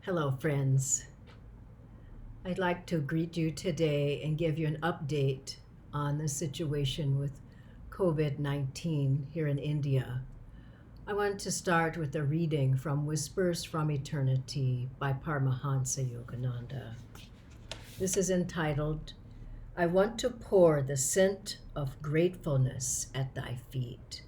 Hello, friends. I'd like to greet you today and give you an update on the situation with COVID-19 here in India. I want to start with a reading from Whispers from Eternity by Paramahansa Yogananda. This is entitled, I want to pour the scent of gratefulness at thy feet.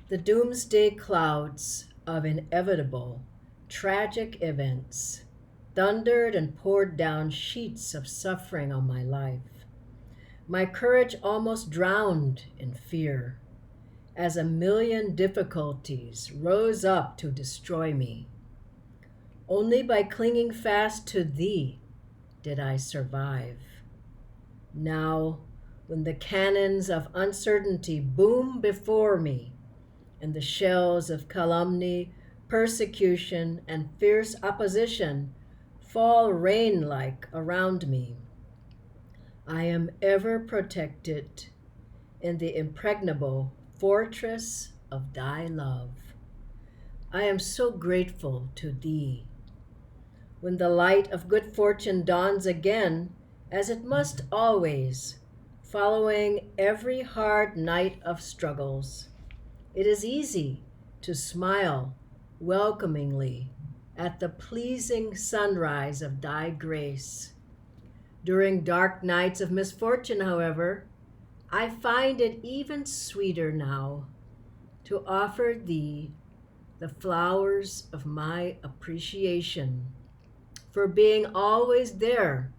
The doomsday clouds of inevitable, tragic events thundered and poured down sheets of suffering on my life. My courage almost drowned in fear as a million difficulties rose up to destroy me. Only by clinging fast to thee did I survive. Now, when the cannons of uncertainty boom before me, and the shells of calumny, persecution, and fierce opposition fall rain-like around me, I am ever protected in the impregnable fortress of thy love. I am so grateful to thee. When the light of good fortune dawns again, as it must always, following every hard night of struggles, it is easy to smile welcomingly at the pleasing sunrise of thy grace. During dark nights of misfortune, however, I find it even sweeter now to offer thee the flowers of my appreciation for being always there,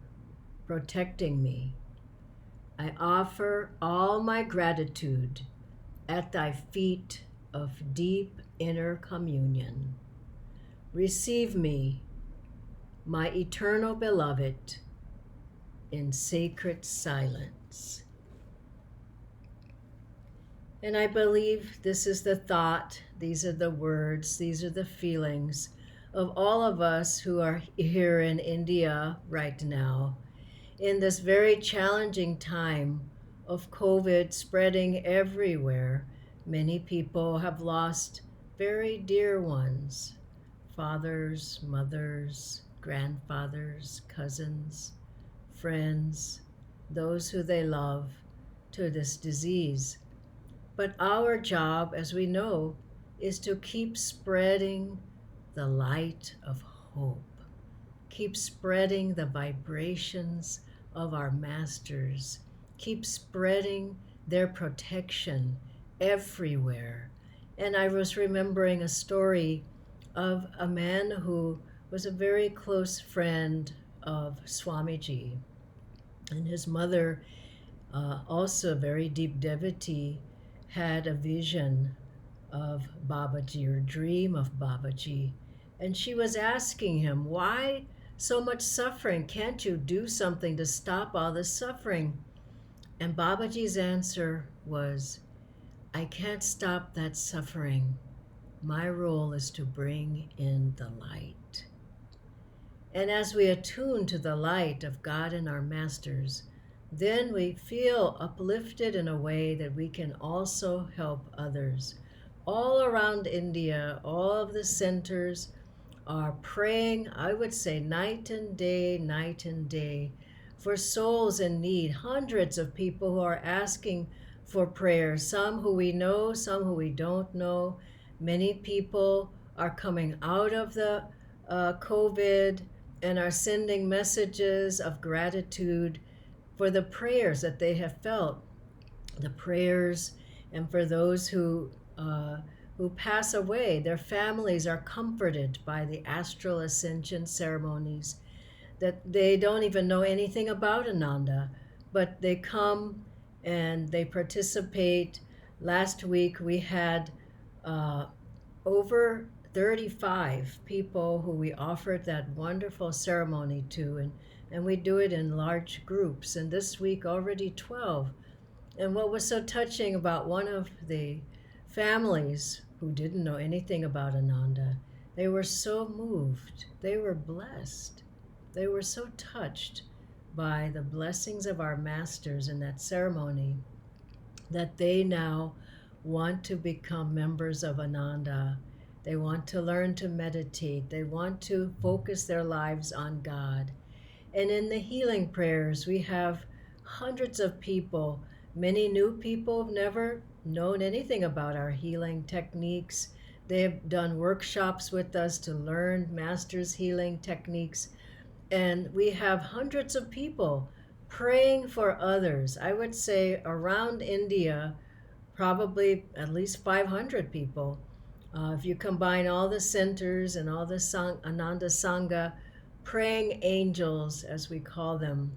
protecting me. I offer all my gratitude at thy feet of deep inner communion. Receive me, my eternal beloved, in sacred silence. And I believe this is the thought, these are the words, these are the feelings of all of us who are here in India right now, in this very challenging time of COVID spreading everywhere. Many people have lost very dear ones, fathers, mothers, grandfathers, cousins, friends, those who they love, to this disease. But our job, as we know, is to keep spreading the light of hope, keep spreading the vibrations of our masters, keep spreading their protection everywhere. And I was remembering a story of a man who was a very close friend of Swamiji. And his mother, also a very deep devotee, had a vision of Babaji or dream of Babaji. And she was asking him, why so much suffering? Can't you do something to stop all this suffering? And Babaji's answer was, I can't stop that suffering. My role is to bring in the light. And as we attune to the light of God and our masters, then we feel uplifted in a way that we can also help others. All around India, all of the centers are praying, I would say night and day, for souls in need. Hundreds of people who are asking for prayer, some who we know, some who we don't know. Many people are coming out of the COVID and are sending messages of gratitude for the prayers that they have felt, the prayers, and for those who pass away. Their families are comforted by the astral ascension ceremonies, that they don't even know anything about Ananda, but they come and they participate. Last week we had over 35 people who we offered that wonderful ceremony to, and we do it in large groups, and this week already 12. And what was so touching about one of the families who didn't know anything about Ananda, they were so moved, they were blessed, they were so touched by the blessings of our masters in that ceremony that they now want to become members of Ananda They want to learn to meditate. They want to focus their lives on God. And in the healing prayers, we have hundreds of people. Many new people have never known anything about our healing techniques. They have done workshops with us to learn Master's healing techniques. And we have hundreds of people praying for others. I would say around India, probably at least 500 people. If you combine all the centers and all the Ananda Sangha, praying angels, as we call them,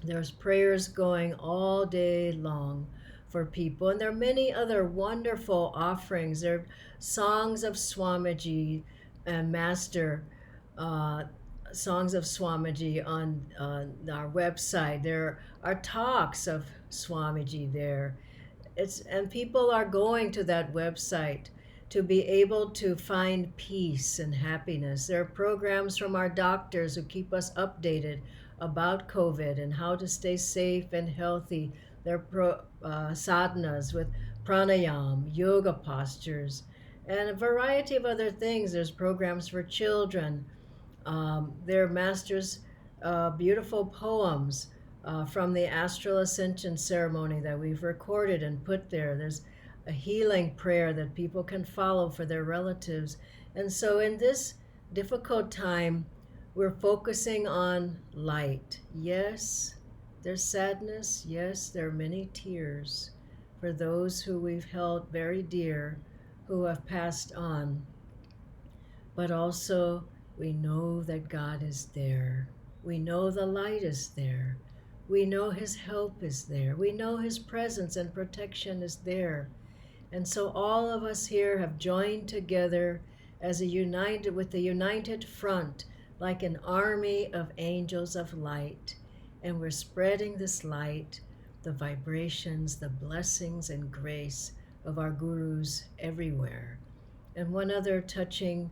there's prayers going all day long for people. And there are many other wonderful offerings. There are songs of Swamiji and Master, uh, songs of Swamiji on our website. There are talks of Swamiji there. And people are going to that website to be able to find peace and happiness. There are programs from our doctors who keep us updated about COVID and how to stay safe and healthy. There are sadhanas with pranayam, yoga postures, and a variety of other things. There's programs for children. There are masters' beautiful poems from the astral ascension ceremony that we've recorded and put there. There's a healing prayer that people can follow for their relatives. And so in this difficult time, we're focusing on light. Yes, there's sadness. Yes, there are many tears for those who we've held very dear, who have passed on. But also, we know that God is there. We know the light is there. We know His help is there. We know His presence and protection is there. And so all of us here have joined together as a united, with a united front, like an army of angels of light. And we're spreading this light, the vibrations, the blessings and grace of our gurus everywhere. And one other touching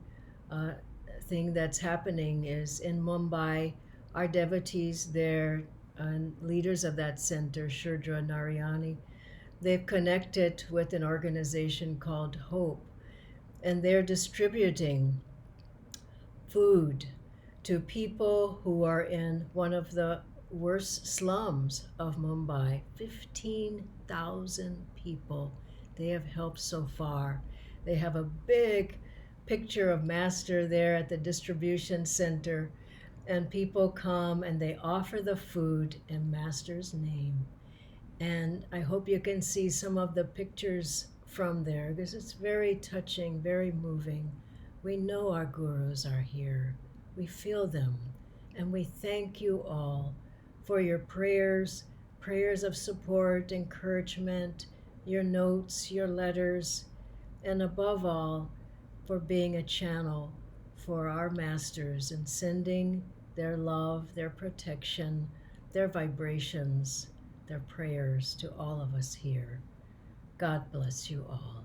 thing that's happening is in Mumbai, our devotees there and leaders of that center, Shurdra Narayani, they've connected with an organization called Hope, and they're distributing food to people who are in one of the worst slums of Mumbai. 15,000 people they have helped so far. They have a big picture of Master there at the distribution center, and people come and they offer the food in Master's name. And I hope you can see some of the pictures from there, because it's very touching, very moving. We know our gurus are here. We feel them. And we thank you all for your prayers, prayers of support, encouragement, your notes, your letters, and above all, for being a channel for our masters and sending their love, their protection, their vibrations, their prayers to all of us here. God bless you all.